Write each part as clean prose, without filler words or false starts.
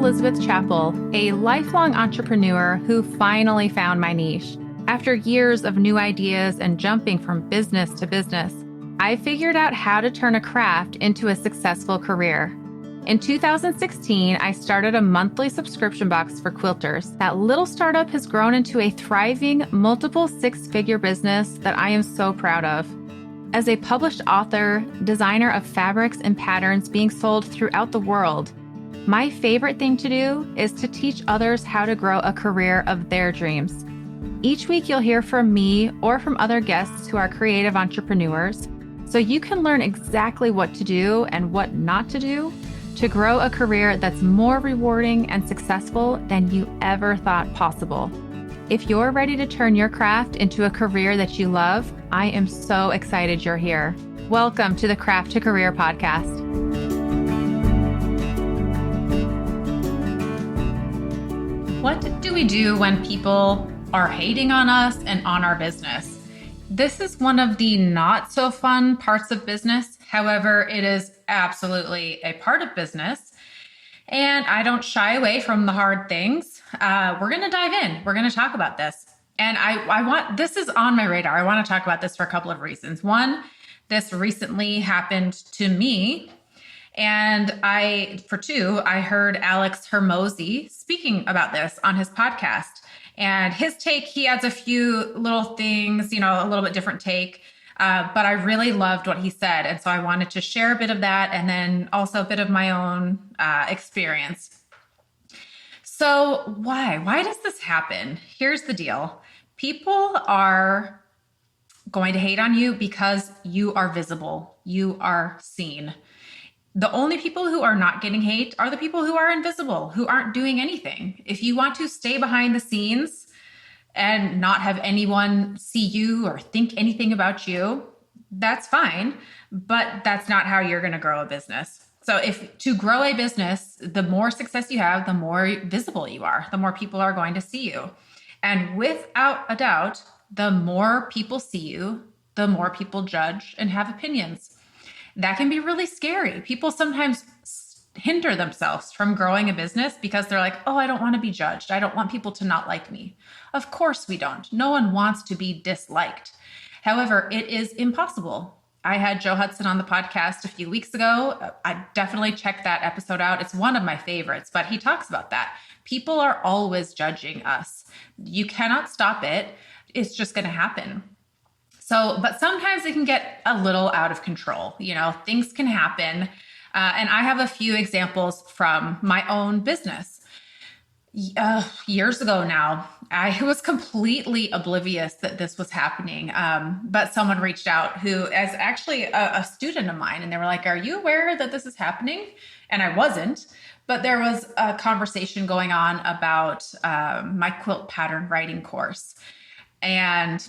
Elizabeth Chappell, a lifelong entrepreneur who finally found my niche. After years of new ideas and jumping from business to business, I figured out how to turn a craft into a successful career. In 2016, I started a monthly subscription box for quilters. That little startup has grown into a thriving, multiple six-figure business that I am so proud of. As a published author, designer of fabrics and patterns being sold throughout the world, my favorite thing to do is to teach others how to grow a career of their dreams. Each week, you'll hear from me or from other guests who are creative entrepreneurs, so you can learn exactly what to do and what not to do to grow a career that's more rewarding and successful than you ever thought possible. If you're ready to turn your craft into a career that you love, I am so excited you're here. Welcome to the Craft to Career podcast. What do we do when people are hating on us and on our business? This is one of the not so fun parts of business. However, it is absolutely a part of business. And I don't shy away from the hard things. We're going to dive in. We're going to talk about this. And this is on my radar. I want to talk about this for a couple of reasons. One, this recently happened to me. And for two, I heard Alex Hermosi speaking about this on his podcast. And his take, he adds a few little things, a little bit different take. But I really loved what he said. And so I wanted to share a bit of that and then also a bit of my own experience. So why does this happen? Here's the deal. People are going to hate on you because you are visible. You are seen. The only people who are not getting hate are the people who are invisible, who aren't doing anything. If you want to stay behind the scenes and not have anyone see you or think anything about you, that's fine, but that's not how you're going to grow a business. So to grow a business, the more success you have, the more visible you are, the more people are going to see you. And without a doubt, the more people see you, the more people judge and have opinions. That can be really scary. People sometimes hinder themselves from growing a business because they're like, oh, I don't want to be judged. I don't want people to not like me. Of course we don't. No one wants to be disliked. However, it is impossible. I had Joe Hudson on the podcast a few weeks ago. I definitely checked that episode out. It's one of my favorites, but he talks about that. People are always judging us. You cannot stop it. It's just going to happen. But sometimes it can get a little out of control. Things can happen. And I have a few examples from my own business. Years ago now, I was completely oblivious that this was happening. But someone reached out who is actually a student of mine. And they were like, are you aware that this is happening? And I wasn't. But there was a conversation going on about my quilt pattern writing course. And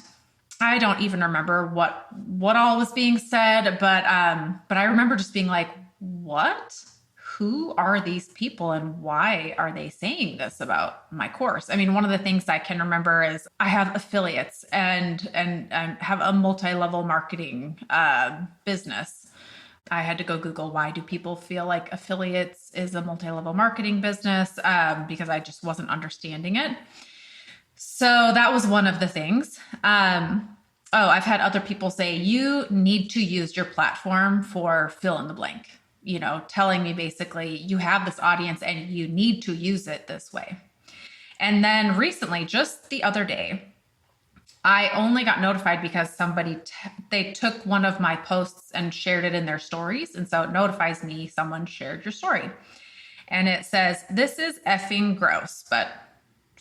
I don't even remember what all was being said, but I remember just being like, what? Who are these people and why are they saying this about my course? I mean, one of the things I can remember is I have affiliates and have a multi-level marketing business. I had to go Google, why do people feel like affiliates is a multi-level marketing business? Because I just wasn't understanding it. So that was one of the things. I've had other people say, you need to use your platform for fill in the blank, telling me basically you have this audience and you need to use it this way. And then recently, just the other day, I only got notified because they took one of my posts and shared it in their stories. And so it notifies me someone shared your story. And it says, this is effing gross, but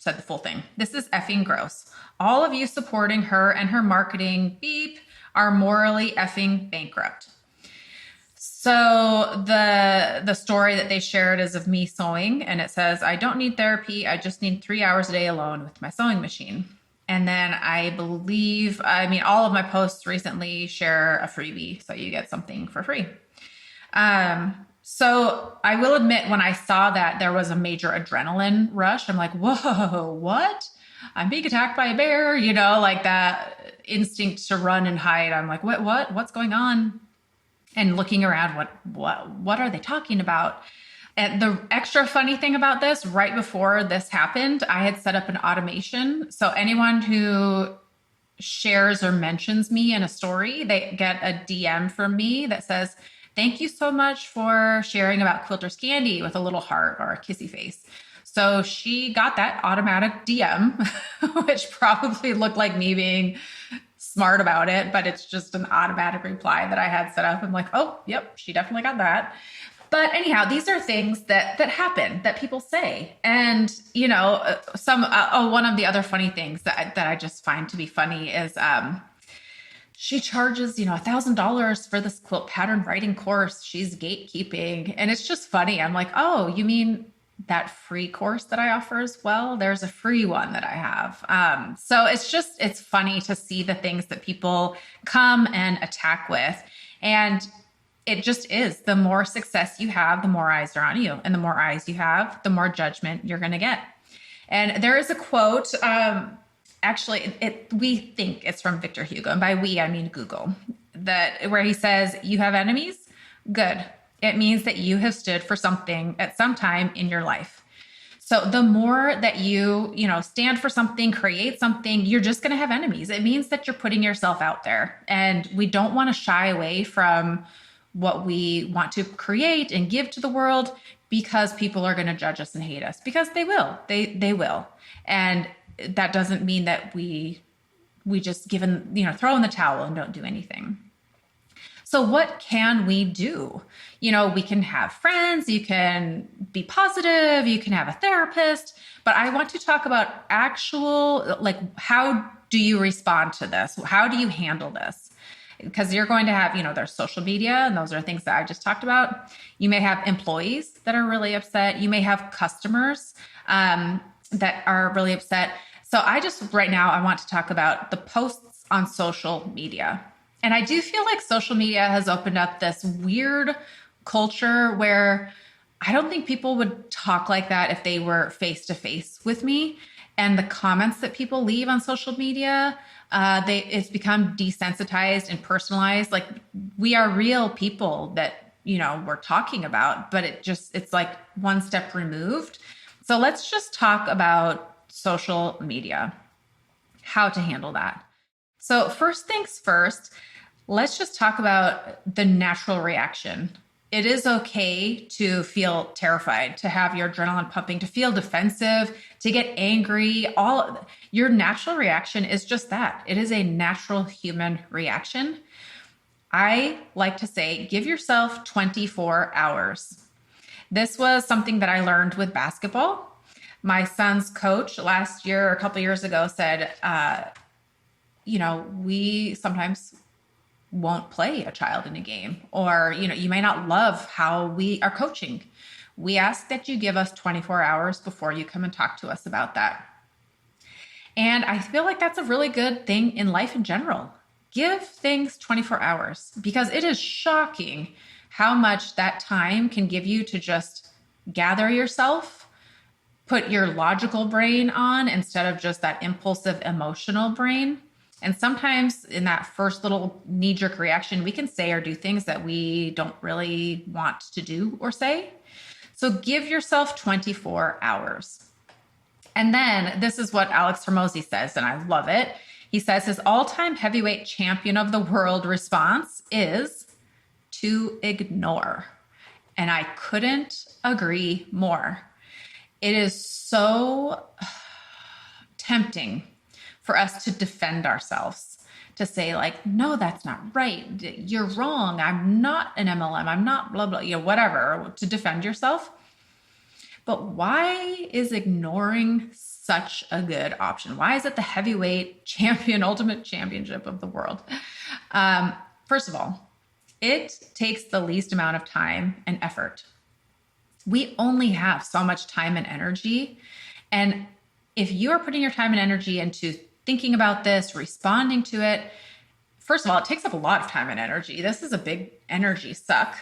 said the full thing. This is effing gross. All of you supporting her and her marketing beep are morally effing bankrupt. So the story that they shared is of me sewing, and it says, I don't need therapy. I just need 3 hours a day alone with my sewing machine. And then all of my posts recently share a freebie, so you get something for free. So I will admit, when I saw that, there was a major adrenaline rush. I'm like, whoa, what? I'm being attacked by a bear, like that instinct to run and hide. I'm like, what's going on? And looking around, what are they talking about? And the extra funny thing about this, right before this happened, I had set up an automation. So anyone who shares or mentions me in a story, they get a DM from me that says, "Thank you so much for sharing about Quilters Candy," with a little heart or a kissy face. So she got that automatic DM, which probably looked like me being smart about it, but it's just an automatic reply that I had set up. I'm like, oh, yep, she definitely got that. But anyhow, these are things that happen that people say, and one of the other funny things that I just find to be funny is she charges $1,000 for this quilt pattern writing course. She's gatekeeping, and it's just funny. I'm like, oh, you mean that free course that I offer as well? There's a free one that I have. So it's funny to see the things that people come and attack with, and it just is. The more success you have, the more eyes are on you. And the more eyes you have, the more judgment you're going to get. And there is a quote, we think it's from Victor Hugo. And by we, I mean Google, where he says, "You have enemies? Good. It means that you have stood for something at some time in your life." So the more that you stand for something, create something, you're just going to have enemies. It means that you're putting yourself out there. And we don't want to shy away from what we want to create and give to the world, because people are going to judge us and hate us, because they will. They will. And that doesn't mean that we just throw in the towel and don't do anything. So what can we do? We can have friends, you can be positive, you can have a therapist, but I want to talk about how do you respond to this? How do you handle this? Because you're going to have, there's social media, and those are things that I just talked about. You may have employees that are really upset. You may have customers that are really upset. So right now, I want to talk about the posts on social media. And I do feel like social media has opened up this weird culture where I don't think people would talk like that if they were face to face with me. And the comments that people leave on social media, it's become desensitized and personalized. Like, we are real people that, we're talking about, but it's like one step removed. So let's just talk about social media, how to handle that. So first things first, let's just talk about the natural reaction. It is okay to feel terrified, to have your adrenaline pumping, to feel defensive, to get angry. Your natural reaction is just that. It is a natural human reaction. I like to say, give yourself 24 hours. This was something that I learned with basketball. My son's coach last year, a couple years ago, said, we sometimes won't play a child in a game, or, you may not love how we are coaching. We ask that you give us 24 hours before you come and talk to us about that. And I feel like that's a really good thing in life in general. Give things 24 hours, because it is shocking how much that time can give you to just gather yourself, put your logical brain on instead of just that impulsive emotional brain. And sometimes in that first little knee-jerk reaction, we can say or do things that we don't really want to do or say. So give yourself 24 hours. And then this is what Alex Hormozi says, and I love it. He says his all-time heavyweight champion of the world response is to ignore. And I couldn't agree more. It is so tempting for us to defend ourselves, to say like, no, that's not right. You're wrong. I'm not an MLM. I'm not blah, blah, whatever, to defend yourself. But why is ignoring such a good option? Why is it the heavyweight champion, ultimate championship of the world? First of all, it takes the least amount of time and effort. We only have so much time and energy. And if you are putting your time and energy into thinking about this, responding to it, first of all, it takes up a lot of time and energy. This is a big energy suck.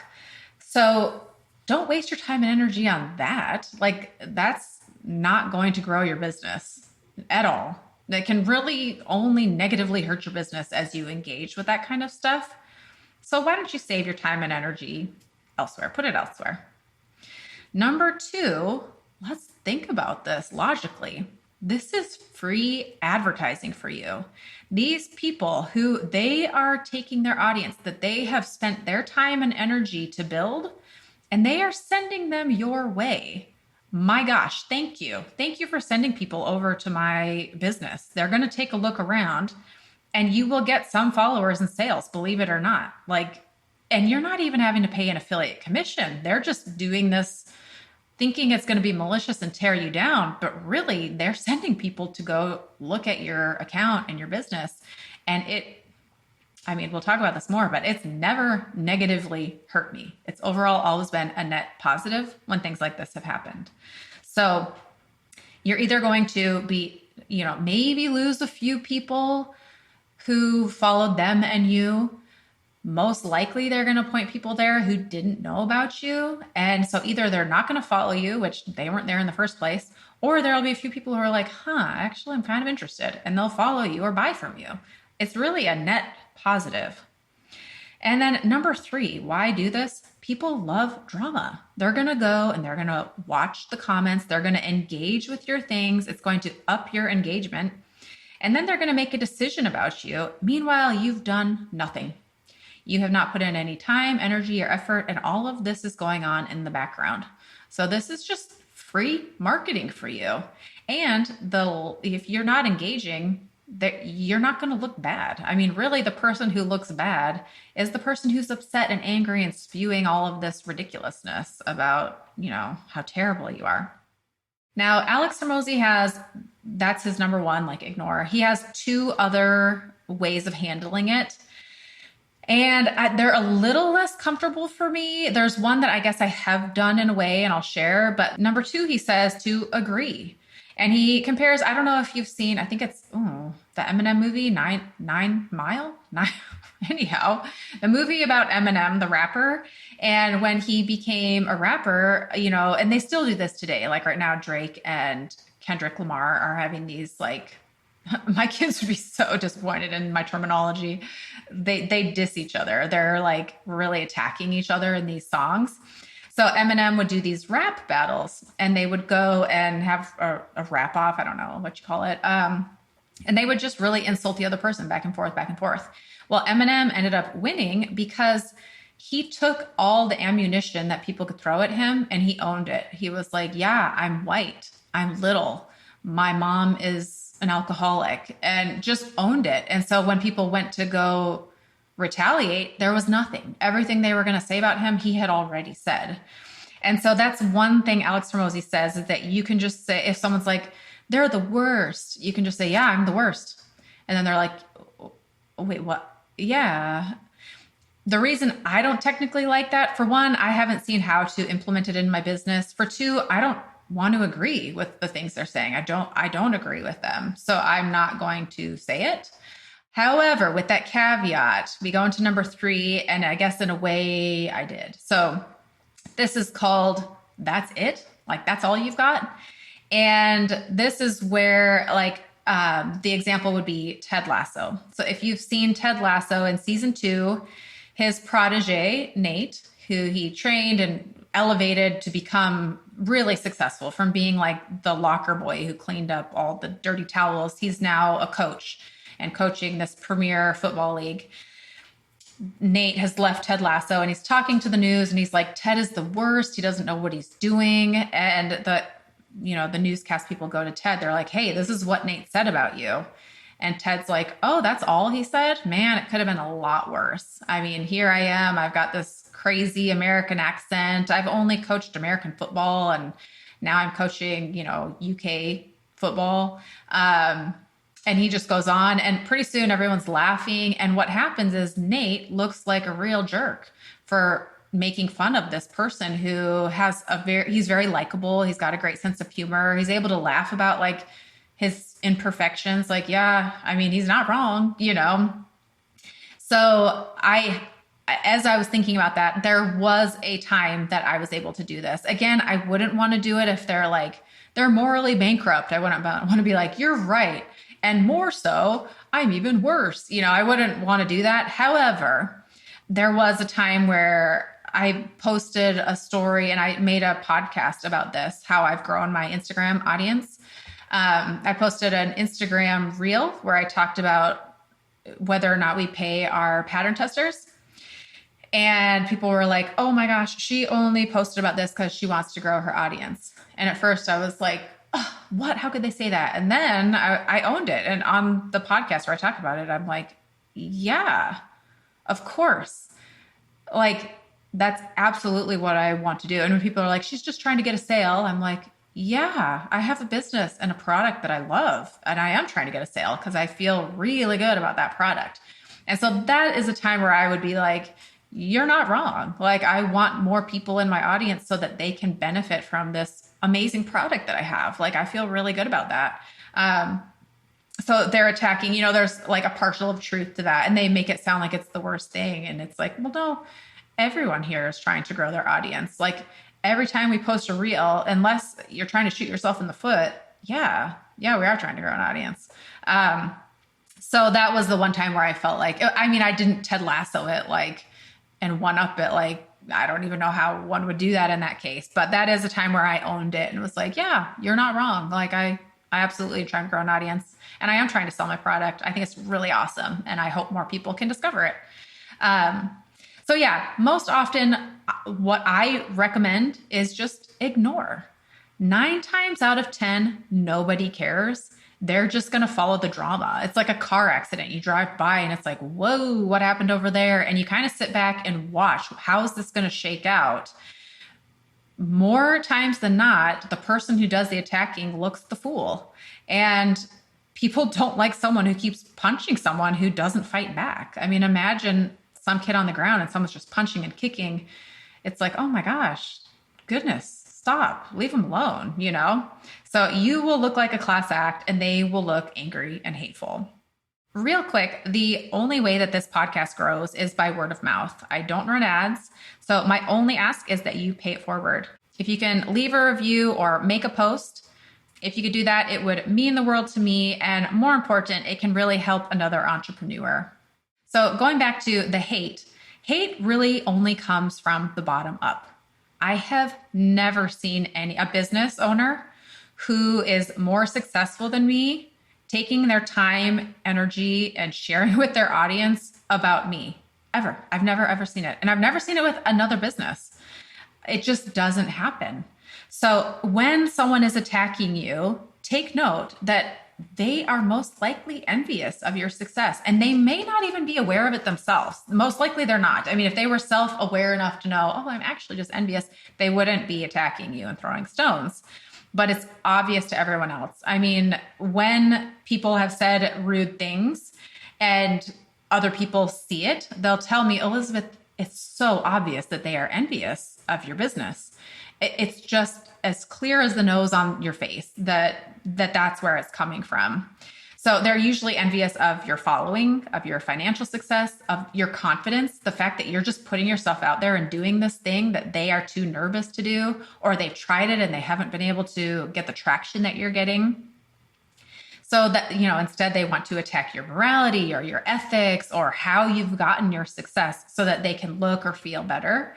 So don't waste your time and energy on that. Like, that's not going to grow your business at all. That can really only negatively hurt your business as you engage with that kind of stuff. So why don't you save your time and energy elsewhere? Put it elsewhere. Number two, let's think about this logically. This is free advertising for you. These people who they are taking their audience that they have spent their time and energy to build, and they are sending them your way. My gosh, thank you. Thank you for sending people over to my business. They're going to take a look around and you will get some followers and sales, believe it or not. And you're not even having to pay an affiliate commission. They're just doing this thinking it's going to be malicious and tear you down, but really they're sending people to go look at your account and your business. And we'll talk about this more, but it's never negatively hurt me. It's overall always been a net positive when things like this have happened. So you're either going to be, maybe lose a few people who followed them and you. Most likely they're going to point people there who didn't know about you. And so either they're not going to follow you, which they weren't there in the first place, or there'll be a few people who are like, actually, I'm kind of interested, and they'll follow you or buy from you. It's really a net positive. And then number three, why do this? People love drama. They're going to go and they're going to watch the comments. They're going to engage with your things. It's going to up your engagement. And then they're going to make a decision about you. Meanwhile, you've done nothing. You have not put in any time, energy, or effort, and all of this is going on in the background. So this is just free marketing for you. And if you're not engaging, you're not going to look bad. Really, the person who looks bad is the person who's upset and angry and spewing all of this ridiculousness about, how terrible you are. Now, Alex Hormozi that's his number one, ignore. He has two other ways of handling it. And they're a little less comfortable for me. There's one that I guess I have done in a way and I'll share. But number two, he says to agree. And he compares, I don't know if you've seen, I think it's the Eminem movie, Nine Mile? Anyhow, the movie about Eminem, the rapper. And when he became a rapper, and they still do this today. Like right now, Drake and Kendrick Lamar are having these my kids would be so disappointed in my terminology. They diss each other. They're really attacking each other in these songs. So Eminem would do these rap battles and they would go and have a rap off. I don't know what you call it. And they would just really insult the other person back and forth, back and forth. Well, Eminem ended up winning because he took all the ammunition that people could throw at him and he owned it. He was like, yeah, I'm white. I'm little. My mom is an alcoholic, and just owned it. And so when people went to go retaliate, there was nothing. Everything they were going to say about him, he had already said. And so that's one thing Alex Hormozi says, is that you can just say, if someone's like, they're the worst, you can just say, yeah, I'm the worst. And then they're like, oh, wait, what? Yeah. The reason I don't technically like that, for one, I haven't seen how to implement it in my business. For two, I don't want to agree with the things they're saying. I don't agree with them. So I'm not going to say it. However, with that caveat, we go into number three, and I guess in a way I did. So this is called, that's it. That's all you've got. And this is where the example would be Ted Lasso. So if you've seen Ted Lasso in season 2, his protege, Nate, who he trained and elevated to become really successful from being the locker boy who cleaned up all the dirty towels. He's now a coach and coaching this premier football league. Nate has left Ted Lasso and he's talking to the news and he's like, Ted is the worst. He doesn't know what he's doing. And the newscast people go to Ted. They're like, hey, this is what Nate said about you. And Ted's like, oh, that's all he said? Man, it could have been a lot worse. Here I am. I've got this crazy American accent. I've only coached American football and now I'm coaching, UK football. And he just goes on and pretty soon everyone's laughing. And what happens is Nate looks like a real jerk for making fun of this person who has he's very likable. He's got a great sense of humor. He's able to laugh about his imperfections. He's not wrong, So as I was thinking about that, there was a time that I was able to do this. Again, I wouldn't want to do it if they're morally bankrupt. I wouldn't want to be like, you're right. And more so, I'm even worse. I wouldn't want to do that. However, there was a time where I posted a story and I made a podcast about this, how I've grown my Instagram audience. I posted an Instagram reel where I talked about whether or not we pay our pattern testers. And people were like, oh my gosh, she only posted about this because she wants to grow her audience. And at first I was like, oh, what? How could they say that? And then I owned it. And on the podcast where I talked about it, I'm like, yeah, of course. Like, that's absolutely what I want to do. And when people are like, she's just trying to get a sale, I'm like, yeah, I have a business and a product that I love. And I am trying to get a sale because I feel really good about that product. And so that is a time where I would be like, you're not wrong. Like, I want more people in my audience so that they can benefit from this amazing product that I have. Like, I feel really good about that. So they're attacking, there's like a partial of truth to that. And they make it sound like it's the worst thing. And it's like, well, no, everyone here is trying to grow their audience. Like, every time we post a reel, unless you're trying to shoot yourself in the foot, yeah, we are trying to grow an audience. So that was the one time where I felt like, I didn't Ted Lasso it, like, and one up it. Like, I don't even know how one would do that in that case, but that is a time where I owned it and was like, yeah, you're not wrong. Like, I absolutely try to grow an audience, and I am trying to sell my product. I think it's really awesome, and I hope more people can discover it. So yeah, most often what I recommend is just ignore. 9 times out of 10, nobody cares. They're just going to follow the drama. It's like a car accident. You drive by and it's like, whoa, what happened over there? And you kind of sit back and watch. How is this going to shake out? More times than not, the person who does the attacking looks the fool. And people don't like someone who keeps punching someone who doesn't fight back. I mean, imagine some kid on the ground and someone's just punching and kicking. It's like, oh my gosh, goodness, stop, leave them alone, So you will look like a class act and they will look angry and hateful. Real quick, the only way that this podcast grows is by word of mouth. I don't run ads. So my only ask is that you pay it forward. If you can leave a review or make a post, if you could do that, it would mean the world to me. And more important, it can really help another entrepreneur. So going back to the hate really only comes from the bottom up. I have never seen a business owner who is more successful than me taking their time, energy, and sharing with their audience about me, ever. I've never, ever seen it. And I've never seen it with another business. It just doesn't happen. So when someone is attacking you, take note that they are most likely envious of your success, and they may not even be aware of it themselves. Most likely they're not. I mean, if they were self-aware enough to know, oh, I'm actually just envious, they wouldn't be attacking you and throwing stones. But it's obvious to everyone else. I mean, when people have said rude things and other people see it, they'll tell me, Elizabeth, it's so obvious that they are envious of your business. It's just as clear as the nose on your face that's where it's coming from. So they're usually envious of your following, of your financial success, of your confidence, the fact that you're just putting yourself out there and doing this thing that they are too nervous to do, or they've tried it and they haven't been able to get the traction that you're getting. So that, instead they want to attack your morality or your ethics or how you've gotten your success so that they can look or feel better.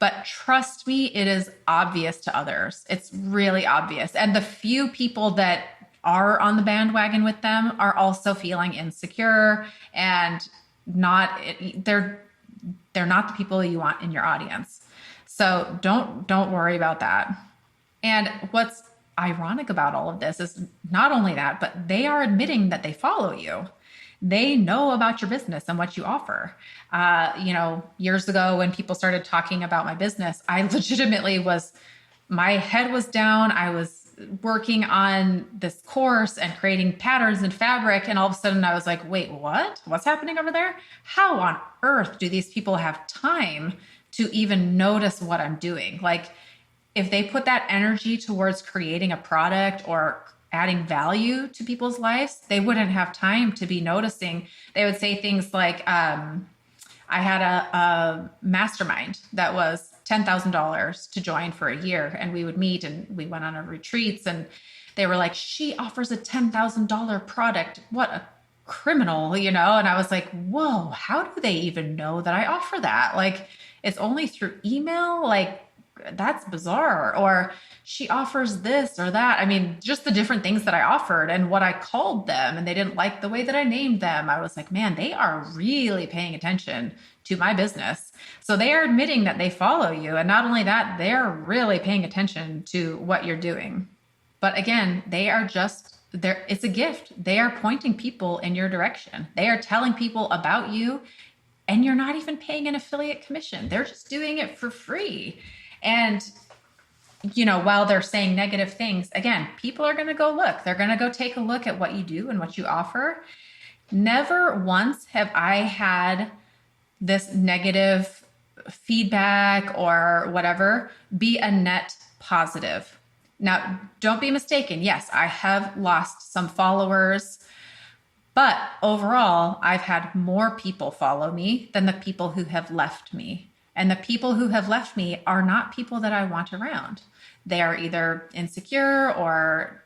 But trust me, it is obvious to others. It's really obvious. And the few people that are on the bandwagon with them are also feeling insecure and they're not the people you want in your audience. So don't worry about that. And what's ironic about all of this is not only that, but they are admitting that they follow you. They know about your business and what you offer. Years ago when people started talking about my business, I legitimately my head was down. I was working on this course and creating patterns and fabric. And all of a sudden I was like, wait, what? What's happening over there? How on earth do these people have time to even notice what I'm doing? Like, if they put that energy towards creating a product or adding value to people's lives, they wouldn't have time to be noticing. They would say things like, I had a mastermind that was $10,000 to join for a year. And we would meet and we went on our retreats and they were like, she offers a $10,000 product. What a criminal, And I was like, whoa, how do they even know that I offer that? Like, it's only through email. Like, that's bizarre. Or she offers this or that. I mean, just the different things that I offered and what I called them, and they didn't like the way that I named them. I was like, man, they are really paying attention to my business. So they are admitting that they follow you. And not only that, they're really paying attention to what you're doing. But again, they are just there. It's a gift. They are pointing people in your direction. They are telling people about you, and you're not even paying an affiliate commission. They're just doing it for free. And while they're saying negative things, again, people are going to go look. They're going to go take a look at what you do and what you offer. Never once have I had this negative feedback or whatever be a net positive. Now, don't be mistaken. Yes, I have lost some followers, but overall, I've had more people follow me than the people who have left me. And the people who have left me are not people that I want around. They are either insecure or,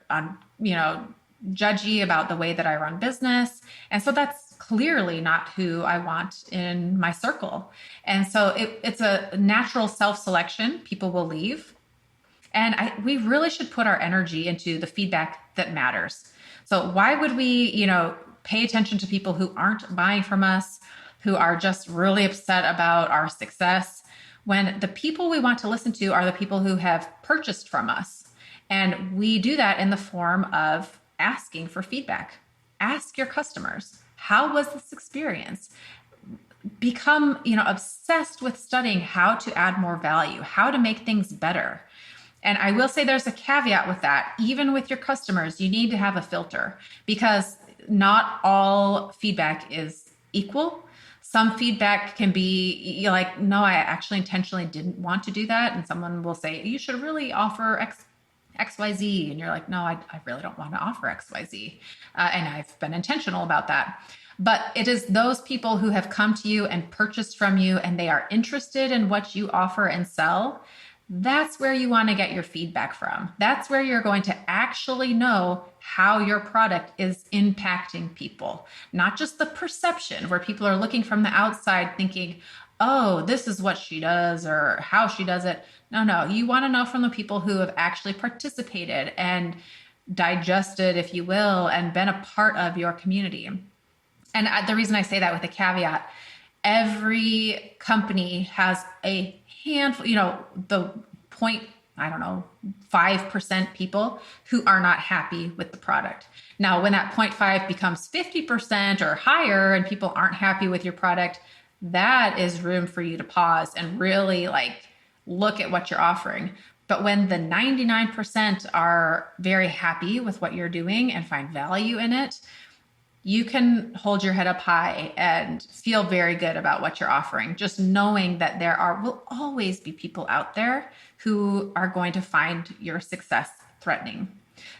judgy about the way that I run business. And so that's clearly not who I want in my circle. And so it's a natural self-selection. People will leave. And we really should put our energy into the feedback that matters. So why would we, pay attention to people who aren't buying from us, who are just really upset about our success, when the people we want to listen to are the people who have purchased from us? And we do that in the form of asking for feedback. Ask your customers, how was this experience? Become, obsessed with studying how to add more value, how to make things better. And I will say there's a caveat with that. Even with your customers, you need to have a filter, because not all feedback is equal. Some feedback can be you're like, no, I actually intentionally didn't want to do that. And someone will say, you should really offer XYZ. And you're like, no, I really don't want to offer XYZ. And I've been intentional about that. But it is those people who have come to you and purchased from you, and they are interested in what you offer and sell. That's where you want to get your feedback from. That's where you're going to actually know how your product is impacting people, not just the perception where people are looking from the outside thinking, oh, this is what she does or how she does it. No, you want to know from the people who have actually participated and digested, if you will, and been a part of your community. And the reason I say that with a caveat, every company has a handful, the 5% people who are not happy with the product. Now, when that 0.5 becomes 50% or higher and people aren't happy with your product, that is room for you to pause and really look at what you're offering. But when the 99% are very happy with what you're doing and find value in it, you can hold your head up high and feel very good about what you're offering, just knowing that will always be people out there who are going to find your success threatening.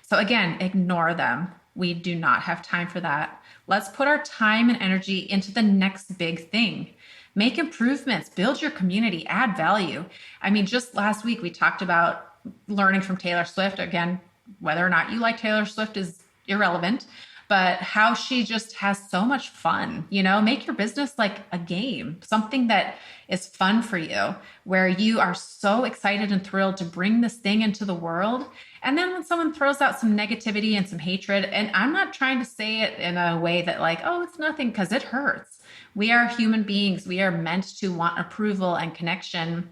So again, ignore them. We do not have time for that. Let's put our time and energy into the next big thing. Make improvements, build your community, add value. I mean, just last week we talked about learning from Taylor Swift. Again, whether or not you like Taylor Swift is irrelevant, but how she just has so much fun. Make your business like a game, something that is fun for you, where you are so excited and thrilled to bring this thing into the world. And then when someone throws out some negativity and some hatred, and I'm not trying to say it in a way that oh, it's nothing, because it hurts. We are human beings. We are meant to want approval and connection.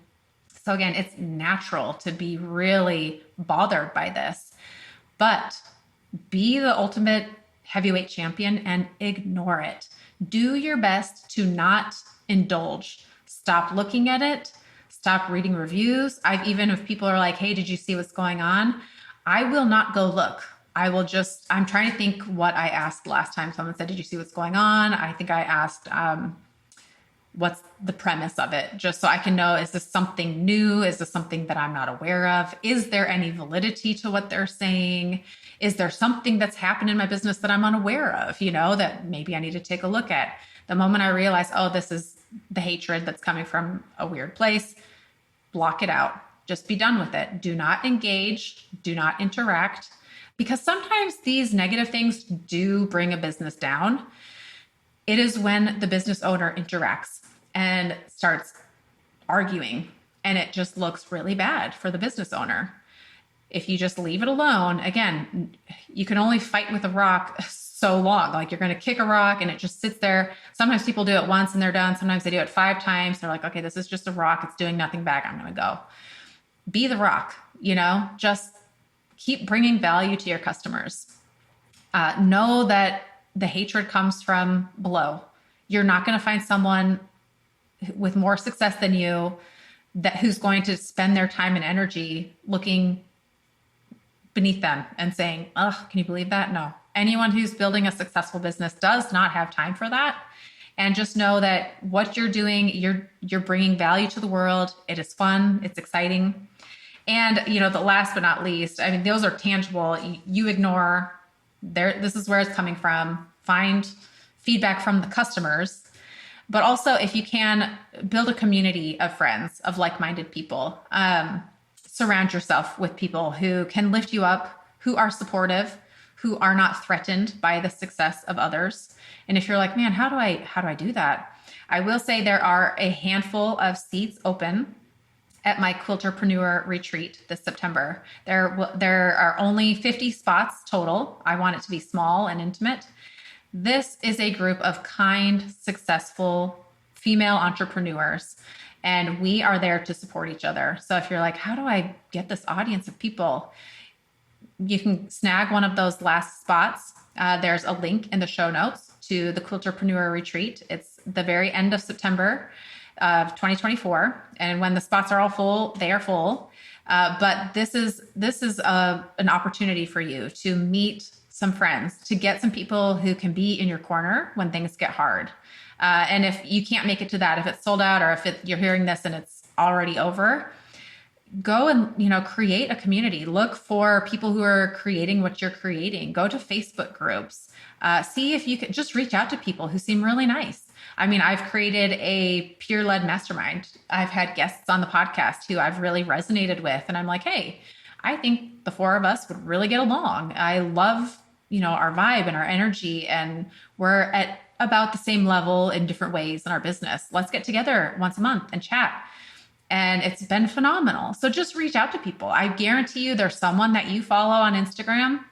So again, it's natural to be really bothered by this, but be the ultimate heavyweight champion and ignore it. Do your best to not indulge. Stop looking at it. Stop reading reviews. Even if people are like, hey, did you see what's going on? I will not go look. I'm trying to think what I asked last time someone said, did you see what's going on? I think I asked, what's the premise of it? Just so I can know, is this something new? Is this something that I'm not aware of? Is there any validity to what they're saying? Is there something that's happened in my business that I'm unaware of, that maybe I need to take a look at? The moment I realize, oh, this is the hatred that's coming from a weird place, block it out. Just be done with it. Do not engage. Do not interact. Because sometimes these negative things do bring a business down. It is when the business owner interacts and starts arguing, and it just looks really bad for the business owner. If you just leave it alone, again, you can only fight with a rock so long. Like, you're going to kick a rock and it just sits there. Sometimes people do it once and they're done. Sometimes they do it 5 times. They're like, okay, this is just a rock. It's doing nothing back. I'm going to go. Be the rock, just keep bringing value to your customers. Know that the hatred comes from below. You're not going to find someone with more success than you who's going to spend their time and energy looking beneath them and saying, "Oh, can you believe that?" No. Anyone who's building a successful business does not have time for that. And just know that what you're doing, you're bringing value to the world. It is fun. It's exciting. And, the last but not least, I mean, those are tangible. You ignore this is where it's coming from. Find feedback from the customers. But also, if you can, build a community of friends, of like-minded people. Surround yourself with people who can lift you up, who are supportive, who are not threatened by the success of others. And if you're like, man, how do I do that? I will say there are a handful of seats open at my Quilterpreneur retreat this September. There are only 50 spots total. I want it to be small and intimate. This is a group of kind, successful female entrepreneurs, and we are there to support each other. So if you're like, how do I get this audience of people? You can snag one of those last spots. There's a link in the show notes to the Quilterpreneur retreat. It's the very end of September of 2024. And when the spots are all full, they are full. But this is an opportunity for you to meet some friends, to get some people who can be in your corner when things get hard. And if you can't make it to that, if it's sold out, or if you're hearing this and it's already over, go and, create a community. Look for people who are creating what you're creating. Go to Facebook groups. See if you can just reach out to people who seem really nice. I mean, I've created a peer-led mastermind. I've had guests on the podcast who I've really resonated with. And I'm like, hey, I think the 4 of us would really get along. I love, our vibe and our energy, and we're at about the same level in different ways in our business. Let's get together once a month and chat. And it's been phenomenal. So just reach out to people. I guarantee you there's someone that you follow on Instagram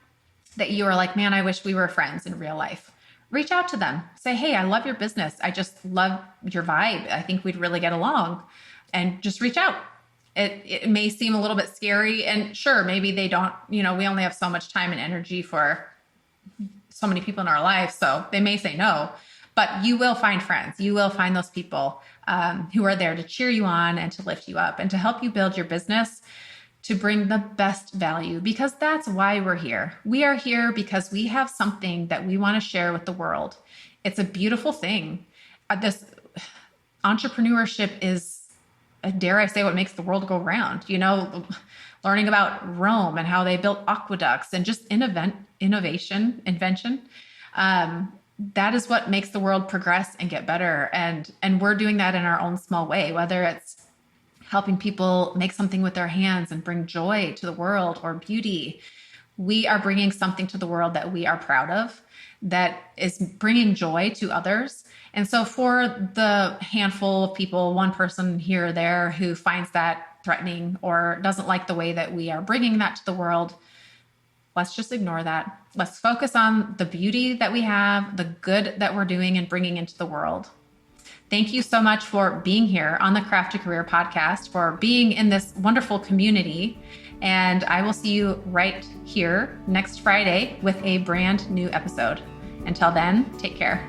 that you are like, man, I wish we were friends in real life. Reach out to them. Say, hey, I love your business. I just love your vibe. I think we'd really get along. And just reach out. It may seem a little bit scary. And sure, maybe they don't, we only have so much time and energy for so many people in our lives. So they may say no. But you will find friends. You will find those people who are there to cheer you on and to lift you up and to help you build your business, to bring the best value, because that's why we're here. We are here because we have something that we want to share with the world. It's a beautiful thing. This entrepreneurship is, dare I say, what makes the world go round. Learning about Rome and how they built aqueducts and just invention. That is what makes the world progress and get better. And we're doing that in our own small way, whether it's helping people make something with their hands and bring joy to the world, or beauty. We are bringing something to the world that we are proud of, that is bringing joy to others. And so for the handful of people, one person here or there who finds that threatening or doesn't like the way that we are bringing that to the world, let's just ignore that. Let's focus on the beauty that we have, the good that we're doing and bringing into the world. Thank you so much for being here on the Craft to Career podcast, for being in this wonderful community. And I will see you right here next Friday with a brand new episode. Until then, take care.